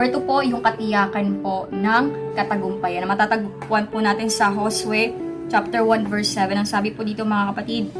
Number 2 po, yung katiyakan po ng katagumpayan. Matatagpuan po natin sa Josue chapter 1 verse 7. Ang sabi po dito mga kapatid,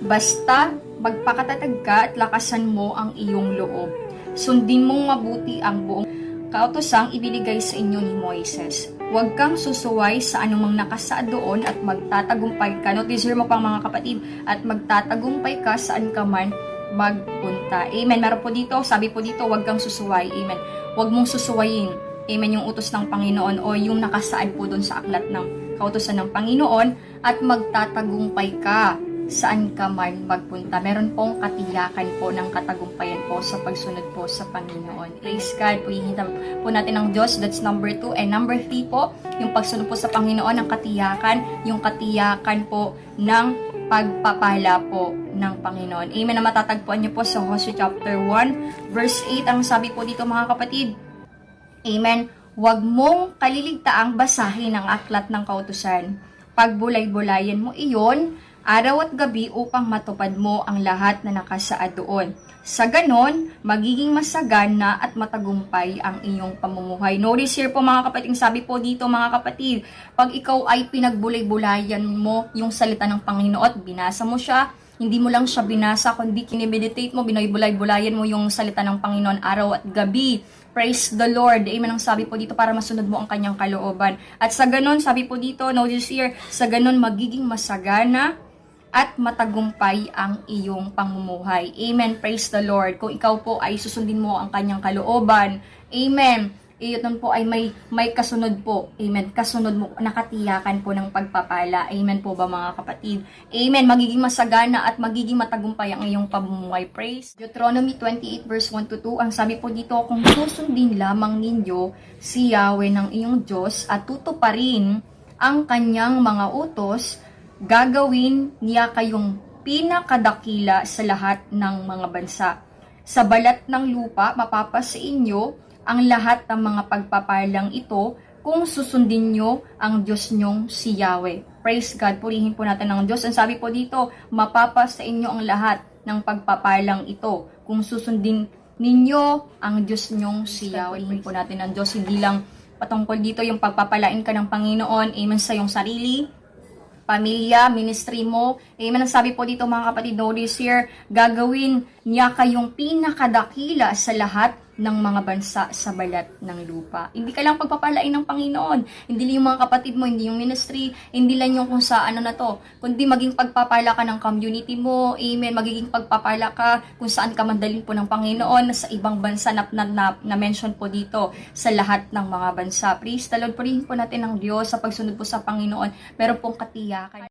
basta magpakatatag ka at lakasan mo ang iyong loob. Sundin mong mabuti ang buong kautosang ibinigay sa inyo ni Moises. Huwag kang susuway sa anumang nakasaad doon at magtatagumpay ka. Notice mo pang mga kapatid, at magtatagumpay ka saan ka man magpunta. Amen. Meron po dito, sabi po dito, huwag kang susuway. Amen. Huwag mong susuwayin. Amen. Yung utos ng Panginoon o yung nakasaad po doon sa aklat ng kautosan ng Panginoon at magtatagumpay ka saan ka man magpunta. Meron pong katiyakan po ng katagumpayan po sa pagsunod po sa Panginoon. Praise God. Puhihintan po natin ng Diyos. That's number 2. And number 3 po, yung pagsunod po sa Panginoon, ng katiyakan, yung katiyakan po ng pagpapala po ng Panginoon. Amen. Na matatagpuan niyo po sa Hosea chapter 1 verse 8. Ang sabi po dito mga kapatid, Amen. Huwag mong kaliligtaang basahin ang aklat ng kautusan. Pagbulay-bulayan mo iyon araw at gabi upang matupad mo ang lahat na nakasaad doon. Sa ganon, magiging masagana at matagumpay ang iyong pamumuhay. Notice here po mga kapatid, sabi po dito mga kapatid, pag ikaw ay pinagbulay-bulayan mo yung salita ng Panginoon at binasa mo siya, hindi mo lang siya binasa, kundi kinimeditate mo, binay-bulay-bulayan mo yung salita ng Panginoon araw at gabi. Praise the Lord. Amen. Ang sabi po dito para masunod mo ang kanyang kalooban. At sa ganon, sabi po dito, notice here, sa ganon magiging masagana at matagumpay ang iyong pamumuhay. Amen. Praise the Lord. Kung ikaw po ay susundin mo ang kanyang kalooban. Amen. Iyon po ay may kasunod po. Amen. Kasunod mo, nakatiyakan po ng pagpapala. Amen po ba mga kapatid? Amen. Magiging masagana at magiging matagumpay ang iyong pamumuhay. Praise. Deuteronomy 28 verse 1 to 2. Ang sabi po dito, kung susundin lamang ninyo si Yahweh ng iyong Diyos at tutuparin ang kanyang mga utos, gagawin niya kayong pinakadakila sa lahat ng mga bansa. Sa balat ng lupa, mapapasa inyo ang lahat ng mga pagpapalang ito kung susundin nyo ang Diyos nyong si Yahweh. Praise God. Purihin po natin ang Diyos. Ang sabi po dito, mapapasa inyo ang lahat ng pagpapalang ito kung susundin ninyo ang Diyos nyong si Yahweh. Purihin po natin ang Diyos. Hindi lang patungkol dito yung pagpapalain ka ng Panginoon. Amen sa iyong sarili, pamilya, ministry mo. Amen. Ang sabi po dito mga kapatid, notice here, gagawin niya kayong pinakadakila sa lahat ng mga bansa sa balat ng lupa. Hindi ka lang pagpapalain ng Panginoon. Hindi lang yung mga kapatid mo, hindi yung ministry, hindi lang yung kung sa ano na to, kundi maging pagpapala ka ng community mo. Amen. Magiging pagpapala ka kung saan ka mandalin po ng Panginoon sa ibang bansa na mention po dito sa lahat ng mga bansa. Praise the Lord. Purihin po natin ang Diyos sa pagsunod po sa Panginoon. Meron pong katiyakan.